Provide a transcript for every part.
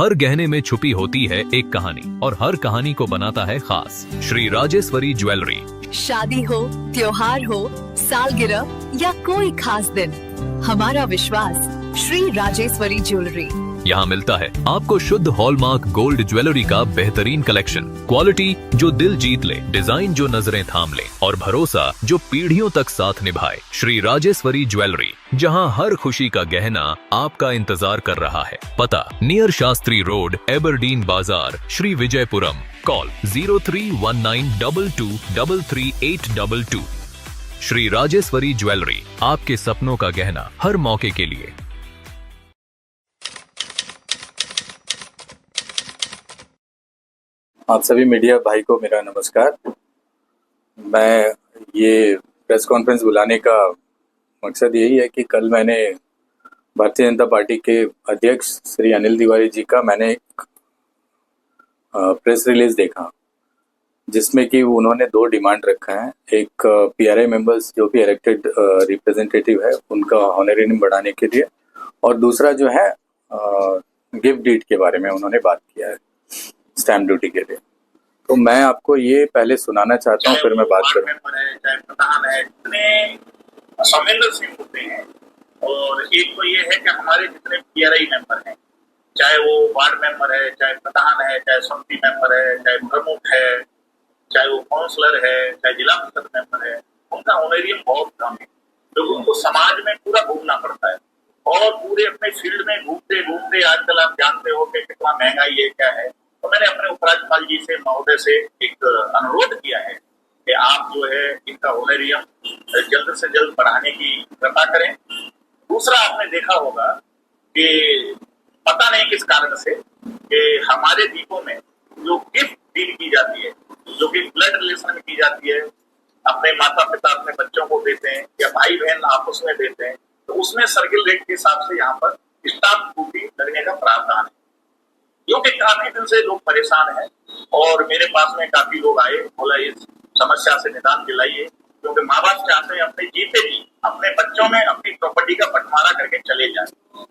हर गहने में छुपी होती है एक कहानी और हर कहानी को बनाता है खास। श्री राजेश्वरी ज्वेलरी। शादी हो, त्योहार हो, सालगिरह या कोई खास दिन, हमारा विश्वास श्री राजेश्वरी ज्वेलरी। यहाँ मिलता है आपको शुद्ध हॉलमार्क गोल्ड ज्वेलरी का बेहतरीन कलेक्शन, क्वालिटी जो दिल जीत ले, डिजाइन जो नजरें थाम ले और भरोसा जो पीढ़ियों तक साथ निभाए। श्री राजेश्वरी ज्वेलरी, जहाँ हर खुशी का गहना आपका इंतजार कर रहा है। पता नियर शास्त्री रोड, एबरडीन बाजार, श्री विजयपुरम। कॉल 031922333822। श्री राजेश्वरी ज्वेलरी, आपके सपनों का गहना हर मौके के लिए। आप सभी मीडिया भाई को मेरा नमस्कार। मैं ये प्रेस कॉन्फ्रेंस बुलाने का मकसद यही है कि कल मैंने भारतीय जनता पार्टी के अध्यक्ष श्री अनिल तिवारी जी का मैंने एक प्रेस रिलीज देखा, जिसमें कि उन्होंने दो डिमांड रखा है। एक पीआरआई मेंबर्स जो भी इलेक्टेड रिप्रेजेंटेटिव है उनका ऑनरेरियम बढ़ाने के लिए, और दूसरा जो है गिफ्ट डीड के बारे में उन्होंने बात किया है, स्टैम्प ड्यूटी के लिए। तो मैं आपको ये पहले सुनाना चाहता हूँ, फिर मैं बात करूँ। चाहे प्रधान है, जितने संवेदनशील मुद्दे हैं, और एक तो ये है कि हमारे जितने पीआरआई मेंबर हैं, चाहे वो वार्ड मेंबर है, चाहे प्रधान है, चाहे समिति मेंबर है, चाहे प्रमुख है, चाहे वो काउंसलर है, चाहे जिला परिषद मेंबर है, उनका ऑनरेरियम बहुत कम है, क्योंकि उनको समाज में पूरा घूमना पड़ता है और पूरे अपने फील्ड में घूमते घूमते आजकल आप जानते हो कि कितना महंगाई है, क्या है। तो मैंने अपने उपराज्यपाल जी से, महोदय से एक अनुरोध किया है कि आप जो है इनका ऑनरेरियम जल्द से जल्द बढ़ाने की कृपा करें। दूसरा, आपने देखा होगा कि पता नहीं किस कारण से कि हमारे द्वीपों में जो गिफ्ट डील की जाती है, जो कि ब्लड रिलेशन में की जाती है, अपने माता पिता अपने बच्चों को देते हैं या भाई बहन आपस में देते हैं, तो उसमें सर्किल रेट के हिसाब से यहाँ पर स्टाम्प ड्यूटी लगने का प्रावधान है। क्योंकि काफी दिन से लोग परेशान हैं और मेरे पास में काफी लोग आए, बोला इस समस्या से निदान दिलाइए, क्योंकि माँ बाप चाहते हैं अपने जीते जी अपने बच्चों में अपनी प्रॉपर्टी का बंटवारा करके चले जाए।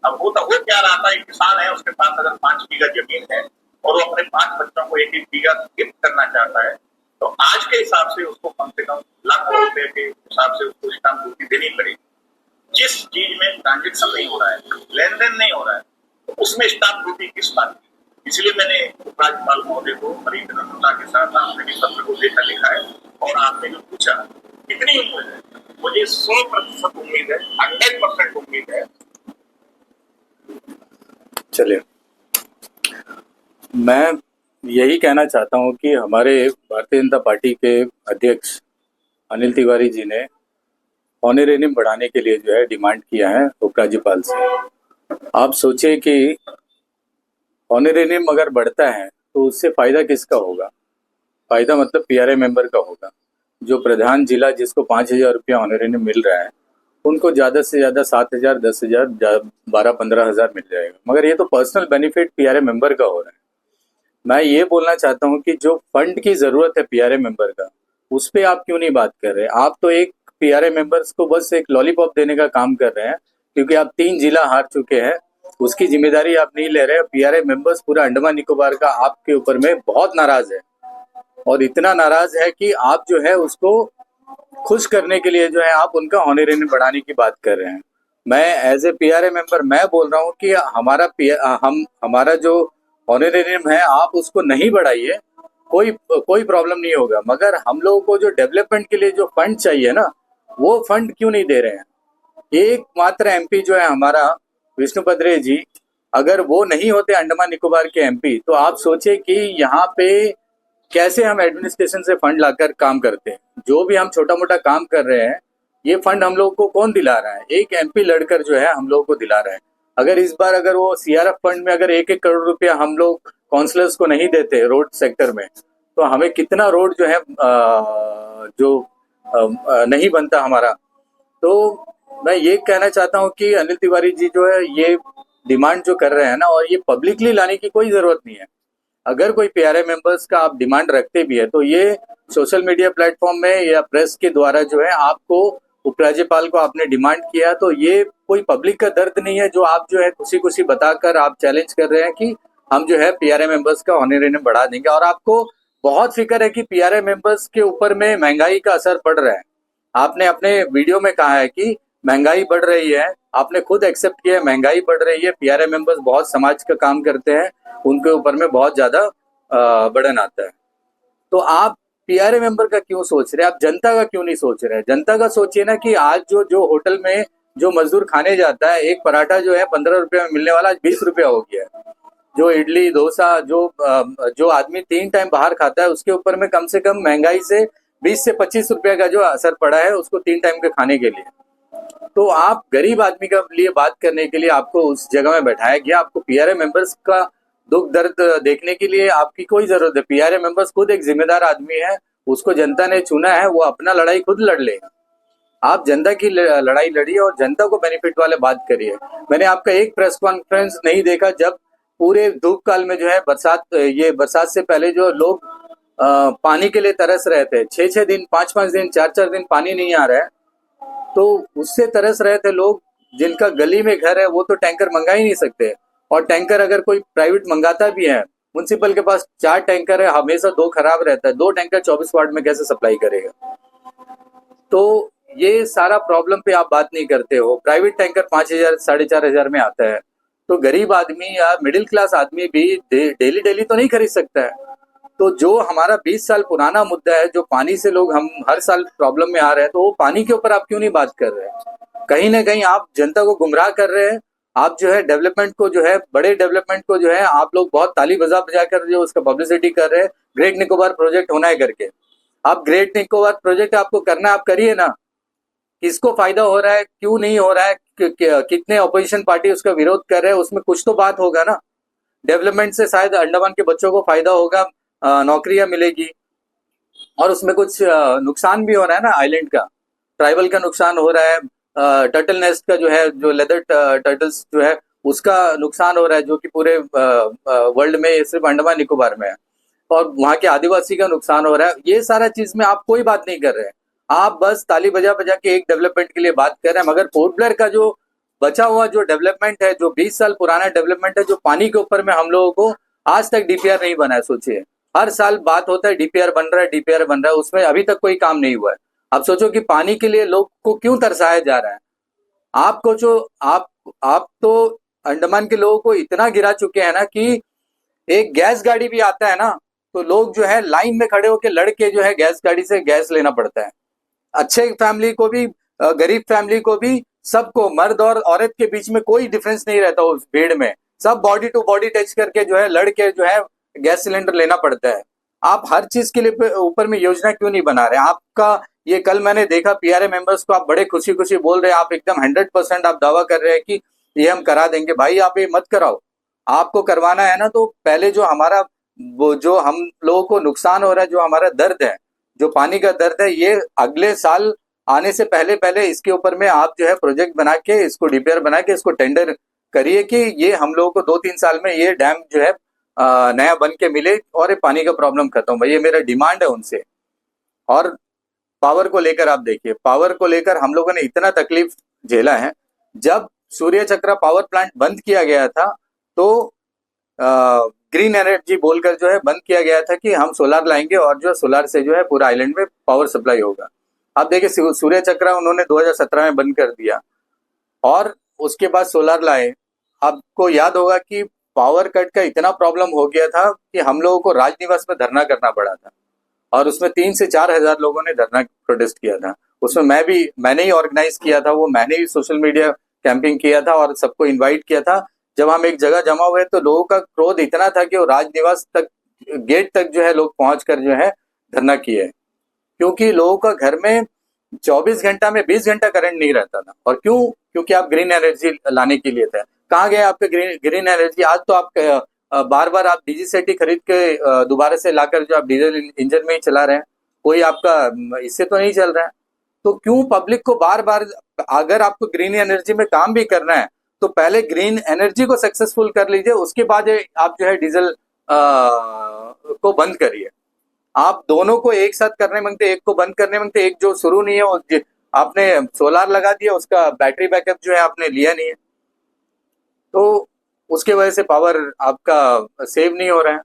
अब वो क्या रहा था, एक किसान है, उसके पास अगर 5 बीघा जमीन है और वो अपने 5 बच्चों को 1-1 बीघा गिफ्ट करना चाहता है, तो आज के हिसाब से उसको कम से कम लाखों रुपए के हिसाब से उसको स्टाम्प ड्यूटी देनी पड़ेगी। जिस चीज में ट्रांजेक्शन नहीं हो रहा है, लेन देन नहीं हो रहा है, तो उसमें स्टाम्प ड्यूटी किस बात की। इसलिए मैंने उपराज्यपाल महोदय को बड़ी विनम्रता के साथ आपने भी पत्र को लेकर लिखा है, और आपने जो पूछा कितनी उम्मीद है, मुझे 100% उम्मीद है, 100% उम्मीद है। चलिए, मैं यही कहना चाहता हूँ कि हमारे भारतीय जनता पार्टी के अध्यक्ष अनिल तिवारी जी ने ऑनरेरियम बढ़ाने के लिए जो है डिमांड किया है उपराज्यपाल से। आप सोचिए कि ऑनरेरियम अगर बढ़ता है तो उससे फायदा किसका होगा? फायदा मतलब पीआरआई मेंबर का होगा। जो प्रधान जिला जिसको 5,000 रुपया ऑनरेरियम मिल रहा है, उनको ज़्यादा से ज़्यादा 7,000, 10,000, 12-15,000 मिल जाएगा, मगर ये तो पर्सनल बेनिफिट पीआरआई मेंबर का हो रहा है। मैं ये बोलना चाहता हूँ कि जो फंड की ज़रूरत है पीआरआई मेंबर का, उस पर आप क्यों नहीं बात कर रहे? आप तो एक पीआरआई मेंबर्स को बस एक लॉलीपॉप देने का काम कर रहे हैं, क्योंकि आप 3 जिला हार चुके हैं, उसकी जिम्मेदारी आप नहीं ले रहे। पीआरआई मेंबर्स पूरा अंडमान निकोबार का आपके ऊपर में बहुत नाराज है, और इतना नाराज है कि आप जो है उसको खुश करने के लिए जो है आप उनका ऑनरेरियम बढ़ाने की बात कर रहे हैं। मैं एज ए पीआरआई मेंबर मैं बोल रहा हूँ कि हमारा जो ऑनरेरियम है आप उसको नहीं बढ़ाइए, कोई प्रॉब्लम नहीं होगा, मगर हम लोगों को जो डेवलपमेंट के लिए जो फंड चाहिए ना, वो फंड क्यों नहीं दे रहे हैं? एकमात्र एमपी जो है हमारा विष्णुपद रे जी, अगर वो नहीं होते अंडमान निकोबार के एमपी, तो आप सोचिए कि यहाँ पे कैसे हम एडमिनिस्ट्रेशन से फंड लाकर काम करते हैं। जो भी हम छोटा मोटा काम कर रहे हैं, ये फंड हम लोग को कौन दिला रहा है? एक एमपी लड़कर जो है हम लोग को दिला रहा है। अगर इस बार अगर वो सीआरएफ फंड में अगर 1-1 करोड़ रुपया हम लोग काउंसलर्स को नहीं देते रोड सेक्टर में, तो हमें कितना रोड जो है नहीं बनता हमारा। तो मैं ये कहना चाहता हूँ कि अनिल तिवारी जी जो है ये डिमांड जो कर रहे हैं ना, और ये पब्लिकली लाने की कोई जरूरत नहीं है। अगर कोई पीआरआई मेंबर्स का आप डिमांड रखते भी है, तो ये सोशल मीडिया प्लेटफॉर्म में या प्रेस के द्वारा जो है आपको उपराज्यपाल को आपने डिमांड किया, तो ये कोई पब्लिक का दर्द नहीं है जो आप जो है खुशी खुशी बताकर आप चैलेंज कर रहे हैं कि हम जो है पीआरए मेंबर्स का ऑनरेरियम बढ़ा देंगे। और आपको बहुत फिक्र है कि पीआरए मेंबर्स के ऊपर में महंगाई का असर पड़ रहा है। आपने अपने वीडियो में कहा है कि महंगाई बढ़ रही है, आपने खुद एक्सेप्ट किया है महंगाई बढ़ रही है, पीआरए मेंबर्स बहुत समाज का काम करते हैं, उनके ऊपर में बहुत ज्यादा बर्डन आता है। तो आप पीआरए मेंबर का क्यों सोच रहे हैं, आप जनता का क्यों नहीं सोच रहे हैं? जनता का सोचिए ना कि आज जो जो होटल में जो मजदूर खाने जाता है, एक पराठा जो है 15 रुपए में मिलने वाला आज 20 रुपया हो गया है। जो इडली डोसा जो आदमी 3 टाइम बाहर खाता है, उसके ऊपर में कम से कम महंगाई से 20 से 25 रुपए का जो असर पड़ा है उसको 3 टाइम के खाने के लिए। तो आप गरीब आदमी का लिए बात करने के लिए आपको उस जगह में बैठाया गया। आपको पीआरए मेंबर्स का दुख दर्द देखने के लिए आपकी कोई जरूरत है? पीआरए मेंबर्स खुद एक जिम्मेदार आदमी है, उसको जनता ने चुना है, वो अपना लड़ाई खुद लड़ लेगा। आप जनता की लड़ाई लड़िए और जनता को बेनिफिट वाले बात करिए। मैंने आपका एक प्रेस कॉन्फ्रेंस नहीं देखा जब पूरे धूप काल में जो है बरसात से पहले जो लोग पानी के लिए तरस रहे थे, 6-6 दिन 5-5 दिन 4-4 दिन पानी नहीं आ रहा है, तो उससे तरस रहे थे लोग। जिनका गली में घर है वो तो टैंकर मंगा ही नहीं सकते, और टैंकर अगर कोई प्राइवेट मंगाता भी है, म्युनिसिपल के पास 4 टैंकर है, हमेशा 2 खराब रहता है, 2 टैंकर 24 वार्ड में कैसे सप्लाई करेगा? तो ये सारा प्रॉब्लम पे आप बात नहीं करते हो। प्राइवेट टैंकर 5,000 4,500 में आता है, तो गरीब आदमी या मिडिल क्लास आदमी भी डेली डेली तो नहीं खरीद सकता है। तो जो हमारा 20 साल पुराना मुद्दा है, जो पानी से लोग हम हर साल प्रॉब्लम में आ रहे हैं, तो वो पानी के ऊपर आप क्यों नहीं बात कर रहे हैं? कहीं ना कहीं आप जनता को गुमराह कर रहे हैं। आप जो है डेवलपमेंट को जो है, बड़े डेवलपमेंट को जो है आप लोग बहुत ताली बजा बजा कर जो उसका पब्लिसिटी कर रहे हैं। ग्रेट निकोबार प्रोजेक्ट होना है करके, आप ग्रेट निकोबार प्रोजेक्ट आपको करना, आप करिए ना। किसको फायदा हो रहा है, क्यों नहीं हो रहा है, कितने ऑपोजिशन पार्टी उसका विरोध कर रहे हैं, उसमें कुछ तो बात होगा ना। डेवलपमेंट से शायद अंडमान के बच्चों को फायदा होगा, नौकरियां मिलेगी, और उसमें कुछ नुकसान भी हो रहा है ना। आइलैंड का, ट्राइबल का नुकसान हो रहा है, टर्टल नेस्ट का जो है, जो लेदर टर्टल्स जो है उसका नुकसान हो रहा है, जो कि पूरे वर्ल्ड में सिर्फ अंडमान निकोबार में है, और वहाँ के आदिवासी का नुकसान हो रहा है। ये सारा चीज में आप कोई बात नहीं कर रहे हैं, आप बस ताली बजा बजा के एक डेवलपमेंट के लिए बात कर रहे हैं। मगर पोर्ट ब्लेयर का जो बचा हुआ जो डेवलपमेंट है, जो 20 साल पुराना डेवलपमेंट है, जो पानी के ऊपर में हम लोगों को आज तक डीपीआर नहीं बना है। सोचिए, हर साल बात होता है डीपीआर बन रहा है, डीपीआर बन रहा है, उसमें अभी तक कोई काम नहीं हुआ है। अब सोचो कि पानी के लिए लोग को क्यों तरसाया जा रहा है। आपको जो आप तो अंडमान के लोगों को इतना गिरा चुके हैं ना कि एक गैस गाड़ी भी आता है ना, तो लोग जो है लाइन में खड़े होकर लड़के जो है गैस गाड़ी से गैस लेना पड़ता है। अच्छे फैमिली को भी, गरीब फैमिली को भी, सबको, मर्द और औरत के बीच में कोई डिफरेंस नहीं रहता उस भीड़ में। सब बॉडी टू बॉडी टच करके जो है लड़के जो है गैस सिलेंडर लेना पड़ता है। आप हर चीज के लिए ऊपर में योजना क्यों नहीं बना रहे? आपका ये कल मैंने देखा पीआरए मेंबर्स को, आप बड़े खुशी खुशी बोल रहे हैं, आप एकदम 100% आप दावा कर रहे हैं कि ये हम करा देंगे। भाई आप ये मत कराओ। आपको करवाना है ना, तो पहले जो हमारा वो जो हम लोगों को नुकसान हो रहा है, जो हमारा दर्द है, जो पानी का दर्द है, ये अगले साल आने से पहले पहले इसके ऊपर में आप जो है प्रोजेक्ट बना के, इसको डीपीआर बना के, इसको टेंडर करिए कि ये हम लोगों को 2-3 साल में ये डैम जो है नया बन के मिले और ये पानी का प्रॉब्लम खत्म हो। ये मेरा डिमांड है उनसे। और पावर को लेकर आप देखिए, पावर को लेकर हम लोगों ने इतना तकलीफ झेला है। जब सूर्य चक्रा पावर प्लांट बंद किया गया था, तो ग्रीन एनर्जी बोलकर जो है बंद किया गया था कि हम सोलार लाएंगे और जो सोलार से जो है पूरा आइलैंड में पावर सप्लाई होगा। आप देखिए सूर्य चक्रा उन्होंने 2017 में बंद कर दिया और उसके बाद सोलार लाए। आपको याद होगा कि पावर कट का इतना प्रॉब्लम हो गया था कि हम लोगों को राजनिवास में धरना करना पड़ा था, और उसमें 3 से 4 हजार लोगों ने धरना प्रोटेस्ट किया था। उसमें मैंने ही ऑर्गेनाइज किया था, वो मैंने ही सोशल मीडिया कैंपिंग किया था और सबको इन्वाइट किया था। जब हम एक जगह जमा हुए तो लोगों का क्रोध इतना था कि वो राजनिवास तक, गेट तक जो है लोग पहुंच कर जो है धरना किए, क्योंकि लोगों का घर में 24 घंटा में 20 घंटा करंट नहीं रहता था। और क्योंकि आप ग्रीन एनर्जी लाने के लिए थे। कहाँ गए आपके ग्रीन एनर्जी? आज तो आप बार बार आप डीजी सेटी खरीद के दोबारा से लाकर जो आप डीजल इंजन में ही चला रहे हैं, कोई आपका इससे तो नहीं चल रहा है। तो क्यों पब्लिक को बार बार, अगर आपको ग्रीन एनर्जी में काम भी करना है तो पहले ग्रीन एनर्जी को सक्सेसफुल कर लीजिए, उसके बाद आप जो है डीजल को बंद करिए। आप दोनों को एक साथ करने मांगते, एक को बंद करने मांगते, एक जो शुरू नहीं है आपने सोलार लगा दिया, उसका बैटरी बैकअप जो है आपने लिया नहीं है। तो उसके वजह से पावर आपका सेव नहीं हो रहा है।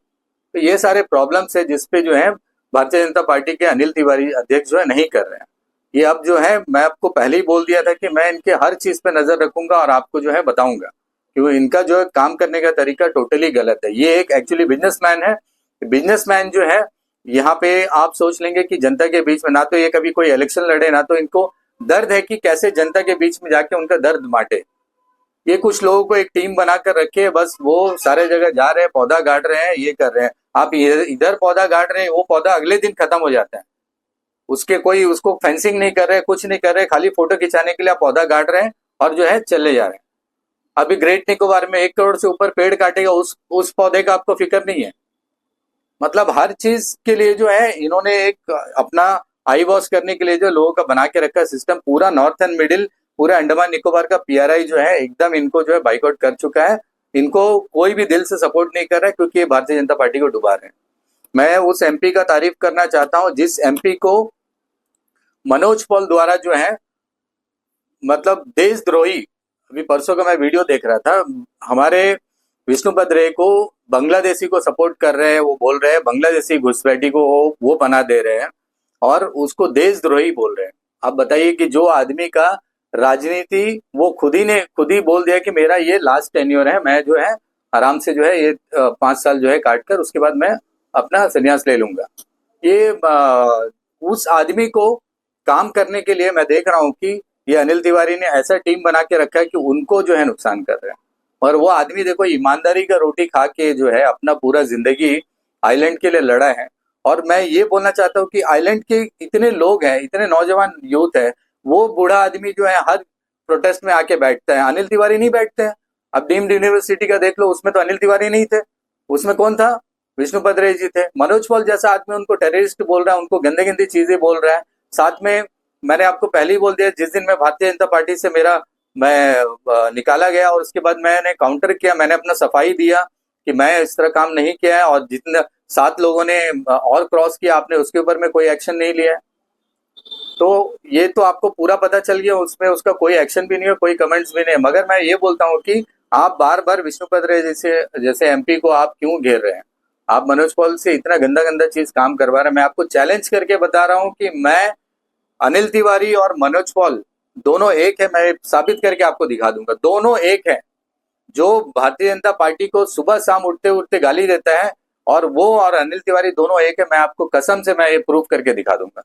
तो ये सारे प्रॉब्लम्स है जिसपे जो है भारतीय जनता पार्टी के अनिल तिवारी अध्यक्ष जो है नहीं कर रहे हैं। ये अब जो है मैं आपको पहले ही बोल दिया था कि मैं इनके हर चीज पे नजर रखूंगा और आपको जो है बताऊंगा, क्योंकि इनका जो है काम करने का तरीका टोटली गलत है। ये एक एक्चुअली बिजनेसमैन है। बिजनेसमैन जो है यहाँ पे आप सोच लेंगे कि जनता के बीच में ना तो ये कभी कोई इलेक्शन लड़े, ना तो इनको दर्द है कि कैसे जनता के बीच में जाके उनका दर्द बांटे। ये कुछ लोगों को एक टीम बनाकर रखे है, बस वो सारे जगह जा रहे हैं, पौधा गाड़ रहे हैं, ये कर रहे हैं। आप इधर पौधा गाड़ रहे हैं, वो पौधा अगले दिन खत्म हो जाता है। उसके कोई उसको फेंसिंग नहीं कर रहे, कुछ नहीं कर रहे, खाली फोटो खिंचाने के लिए आप पौधा गाड़ रहे हैं और जो है चले जा रहे हैं। अभी ग्रेट निकोबार में 1 करोड़ से ऊपर पेड़ काटेगा, उस पौधे का आपको फिक्र नहीं है। मतलब हर चीज के लिए जो है इन्होंने एक अपना आई वॉश करने के लिए जो लोगों का बना के रखा सिस्टम, पूरा नॉर्थ एंड मिडिल, पूरा अंडमान निकोबार का पीआरआई जो है एकदम इनको जो है बाइकआउट कर चुका है। इनको कोई भी दिल से सपोर्ट नहीं कर रहा है, क्योंकि ये भारतीय जनता पार्टी को डुबा रहे हैं। मैं उस एमपी का तारीफ करना चाहता हूं जिस एमपी को मनोज पॉल द्वारा जो है मतलब देशद्रोही, अभी परसों का मैं वीडियो देख रहा था, हमारे विष्णुपद रे को बांग्लादेशी को सपोर्ट कर रहे हैं, वो बोल रहे हैं बांग्लादेशी घुसपैठी को वो पनाह दे रहे हैं और उसको देशद्रोही बोल रहे हैं। आप बताइए कि जो आदमी का राजनीति वो खुद ही बोल दिया कि मेरा ये लास्ट टेन्योर है, मैं जो है आराम से जो है ये 5 साल जो है काट कर उसके बाद मैं अपना संन्यास ले लूंगा। ये उस आदमी को काम करने के लिए मैं देख रहा हूँ कि ये अनिल तिवारी ने ऐसा टीम बना के रखा है कि उनको जो है नुकसान कर रहे हैं। और वो आदमी देखो ईमानदारी का रोटी खा के जो है अपना पूरा जिंदगी आइलैंड के लिए लड़ा है। और मैं ये बोलना चाहता हूँ कि आइलैंड के इतने लोग हैं, इतने नौजवान यूथ है, वो बूढ़ा आदमी जो है हर प्रोटेस्ट में आके बैठता है, अनिल तिवारी नहीं बैठते हैं। अब डीम्ड यूनिवर्सिटी का देख लो, उसमें तो अनिल तिवारी नहीं थे, उसमें कौन था? विष्णुपद रे जी थे। मनोज पॉल जैसा आदमी उनको टेररिस्ट बोल रहा है, उनको गंदे गंदी चीजें बोल रहा है। साथ में मैंने आपको पहले ही बोल दिया, जिस दिन मैं भारतीय जनता पार्टी से मैं निकाला गया और उसके बाद मैंने काउंटर किया, मैंने अपना सफाई दिया कि मैं इस तरह काम नहीं किया है, और जितने 7 लोगों ने और क्रॉस किया आपने उसके ऊपर में कोई एक्शन नहीं लिया है। तो ये तो आपको पूरा पता चल गया, उसमें उसका कोई एक्शन भी नहीं है, कोई कमेंट्स भी नहीं है। मगर मैं ये बोलता हूँ कि आप बार बार विष्णुपद रे जैसे एमपी को आप क्यों घेर रहे हैं? आप मनोज पॉल से इतना गंदा गंदा चीज काम करवा रहे हैं। मैं आपको चैलेंज करके बता रहा हूँ कि मैं अनिल तिवारी और मनोज पॉल दोनों एक है। मैं साबित करके आपको दिखा दूंगा, दोनों एक है। जो भारतीय जनता पार्टी को सुबह शाम उठते उठते गाली देता है, और वो और अनिल तिवारी दोनों एक है। मैं आपको कसम से मैं ये प्रूफ करके दिखा दूंगा।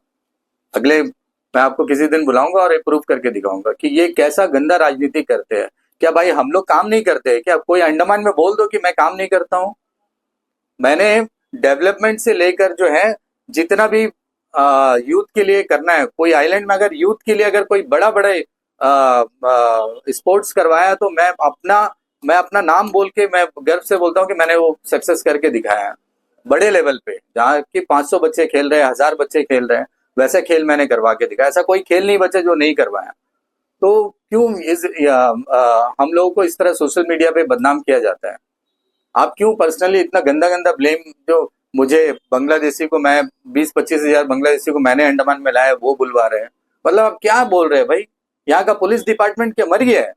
मैं आपको किसी दिन बुलाऊंगा और ये प्रूफ करके दिखाऊंगा कि ये कैसा गंदा राजनीति करते हैं। क्या भाई हम लोग काम नहीं करते हैं क्या? कोई अंडमान में बोल दो कि मैं काम नहीं करता हूं। मैंने डेवलपमेंट से लेकर जो है जितना भी यूथ के लिए करना है, कोई आइलैंड में अगर यूथ के लिए अगर कोई बड़ा स्पोर्ट्स करवाया तो मैं अपना नाम बोल के मैं गर्व से बोलता हूँ कि मैंने वो सक्सेस करके दिखाया है। बड़े लेवल पे जहाँ की 500 बच्चे खेल रहे हैं, 1000 बच्चे खेल रहे हैं, वैसे खेल मैंने करवा के दिखाया। ऐसा कोई खेल नहीं बचा जो नहीं करवाया। तो क्यों हम लोगों को इस तरह सोशल मीडिया पे बदनाम किया जाता है? आप क्यों पर्सनली इतना गंदा गंदा ब्लेम, जो मुझे बांग्लादेशी को मैं 20-25 हजार बांग्लादेशी को मैंने अंडमान में लाया वो बुलवा रहे हैं? मतलब आप क्या बोल रहे हैं भाई? यहाँ का पुलिस डिपार्टमेंट क्या मर गया है?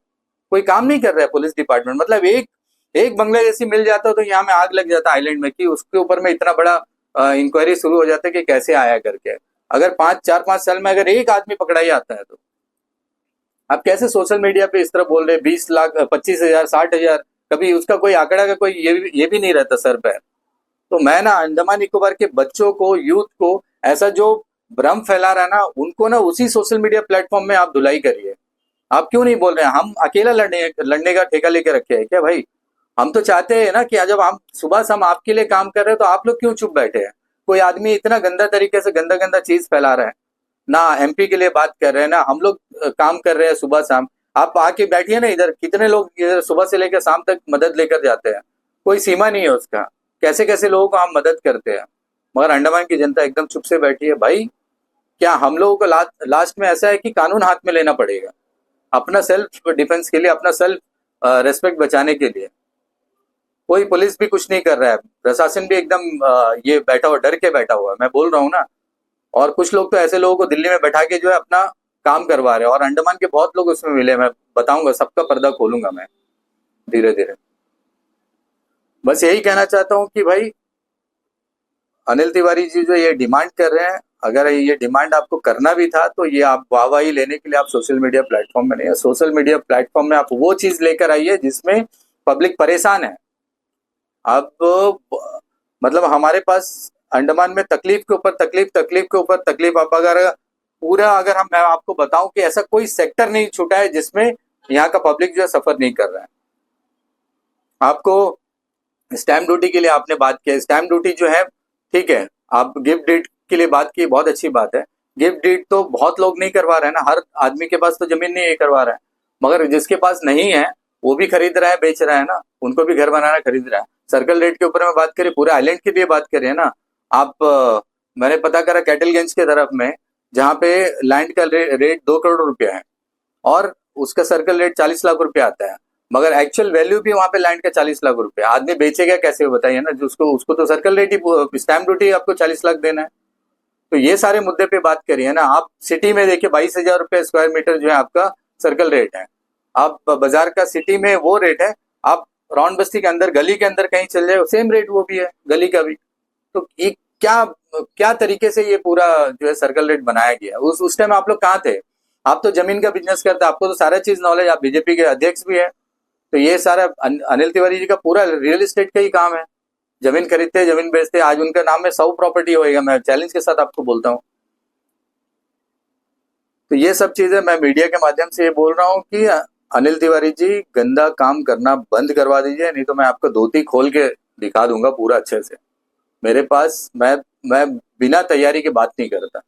कोई काम नहीं कर रहा है पुलिस डिपार्टमेंट। मतलब एक बांग्लादेशी मिल जाता तो यहाँ में आग लग जाता आइलैंड में, कि उसके ऊपर में इतना बड़ा इंक्वायरी शुरू हो जाता है कि कैसे आया करके। अगर 4-5 साल में अगर एक आदमी पकड़ा ही आता है तो आप कैसे सोशल मीडिया पे इस तरह बोल रहे? 20 लाख, 25,000, 60,000, कभी उसका कोई आंकड़ा का कोई ये भी नहीं रहता सर पे। तो मैं ना अंडमान निकोबार के बच्चों को, यूथ को ऐसा जो भ्रम फैला रहा है ना, उनको ना उसी सोशल मीडिया प्लेटफॉर्म में आप धुलाई करिए। आप क्यों नहीं बोल रहे हैं? हम अकेला लड़ने का ठेका लेके रखे हैं क्या भाई? हम तो चाहते हैं ना कि जब हम सुबह शाम आपके लिए काम कर रहे हैं तो आप लोग क्यों चुप बैठे हैं? कोई आदमी इतना गंदा तरीके से गंदा गंदा चीज फैला रहा है, ना एमपी के लिए बात कर रहे हैं, ना हम लोग काम कर रहे हैं सुबह शाम। आप आके बैठिए ना इधर, कितने लोग इधर सुबह से लेकर शाम तक मदद लेकर जाते हैं, कोई सीमा नहीं है उसका। कैसे कैसे लोगों को हम मदद करते हैं, मगर अंडमान की जनता एकदम चुप से बैठी है। भाई क्या हम लोगों को लास्ट में ऐसा है कि कानून हाथ में लेना पड़ेगा अपना सेल्फ डिफेंस के लिए, अपना सेल्फ रेस्पेक्ट बचाने के लिए? कोई पुलिस भी कुछ नहीं कर रहा है, प्रशासन भी एकदम ये बैठा हुआ, डर के बैठा हुआ है। मैं बोल रहा हूँ ना। और कुछ लोग तो ऐसे लोगों को दिल्ली में बैठा के जो है अपना काम करवा रहे हैं, और अंडमान के बहुत लोग उसमें मिले। मैं बताऊंगा, सबका पर्दा खोलूंगा मैं धीरे धीरे। बस यही कहना चाहता हूँ कि भाई अनिल तिवारी जी जो ये डिमांड कर रहे हैं, अगर ये डिमांड आपको करना भी था तो ये आप वाहवाही लेने के लिए आप सोशल मीडिया प्लेटफॉर्म में नहीं है। सोशल मीडिया प्लेटफॉर्म में आप वो चीज लेकर आइए जिसमें पब्लिक परेशान है। अब मतलब हमारे पास अंडमान में तकलीफ के ऊपर तकलीफ, तकलीफ के ऊपर तकलीफ। आप अगर पूरा अगर हम मैं आपको बताऊं कि ऐसा कोई सेक्टर नहीं छूटा है जिसमें यहाँ का पब्लिक जो है सफर नहीं कर रहा है। आपको स्टैम्प ड्यूटी के लिए आपने बात की, स्टैम्प ड्यूटी जो है ठीक है, आप गिफ्ट डीड के लिए बात की, बहुत अच्छी बात है। गिफ्ट डीड तो बहुत लोग नहीं करवा रहे हैं ना, हर आदमी के पास तो जमीन नहीं है करवा रहा है, मगर जिसके पास नहीं है वो भी खरीद रहा है, बेच रहा है ना, उनको भी घर बनाना खरीद रहा है। सर्कल रेट के ऊपर में बात करें, पूरे आइलैंड की भी बात करें ना आप, मैंने पता करा कैटलगंज के तरफ में जहाँ पे लैंड का रेट 2 करोड़ रुपया है और उसका सर्कल रेट 40 लाख रुपया आता है, मगर एक्चुअल वैल्यू भी वहां पे लैंड का 40 लाख रुपया। आदमी बेचेगा कैसे बताइए ना, जो उसको उसको तो सर्कल रेट ही, स्टैम्प ड्यूटी आपको 40 लाख देना है। तो ये सारे मुद्दे पे बात करिए ना। आप सिटी में देखिए 22,000 रुपये स्क्वायर मीटर जो है आपका सर्कल रेट है। आप बाजार का सिटी में वो रेट है, आप राउंड बस्ती के अंदर गली के अंदर कहीं चल जाए सेम रेट वो भी है, गली का भी। तो ये क्या क्या तरीके से ये पूरा जो है सर्कल रेट बनाया गया। उस टाइम आप लोग कहाँ थे? आप तो जमीन का बिजनेस करते, आपको तो सारा चीज नॉलेज, आप बीजेपी के अध्यक्ष भी है। तो ये सारा अनिल तिवारी जी का पूरा रियल एस्टेट का ही काम है, जमीन खरीदते हैं, जमीन बेचते हैं। आज उनका नाम में 100 प्रॉपर्टी होएगा, मैं चैलेंज के साथ आपको बोलता हूँ। तो ये सब चीजें मैं मीडिया के माध्यम से ये बोल रहा हूँ कि अनिल तिवारी जी गंदा काम करना बंद करवा दीजिए, नहीं तो मैं आपको धोती खोल के दिखा दूंगा पूरा अच्छे से। मेरे पास मैं बिना तैयारी के बात नहीं करता,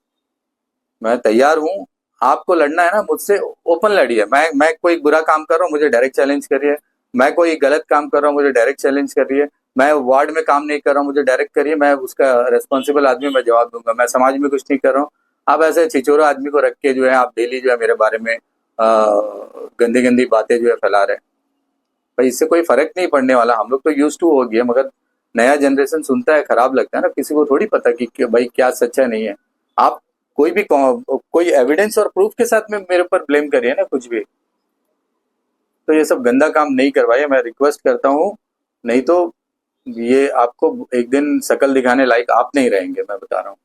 मैं तैयार हूँ। आपको लड़ना है ना मुझसे, ओपन लड़िए। मैं कोई बुरा काम कर रहा हूँ मुझे डायरेक्ट चैलेंज करिए, मैं कोई गलत काम कर रहा हूँ मुझे डायरेक्ट चैलेंज करिए, मैं वार्ड में काम नहीं कर रहा हूँ मुझे डायरेक्ट करिए, मैं उसका रेस्पॉन्सिबल आदमी, मैं जवाब दूंगा। मैं समाज में कुछ नहीं कर रहा हूँ। आप ऐसे छिचोरा आदमी को रख के जो है आप डेली जो है मेरे बारे में गंदी गंदी बातें जो है फैला रहे हैं। भाई इससे कोई फर्क नहीं पड़ने वाला, हम लोग तो यूज टू हो गया, मगर नया जनरेशन सुनता है, खराब लगता है ना, किसी को थोड़ी पता कि भाई क्या सच्चा नहीं है। आप कोई एविडेंस और प्रूफ के साथ में मेरे ऊपर ब्लेम करिए ना कुछ भी। तो ये सब गंदा काम नहीं करवाइए, मैं रिक्वेस्ट करता हूँ, नहीं तो ये आपको एक दिन शकल दिखाने लायक आप नहीं रहेंगे, मैं बता रहा हूँ।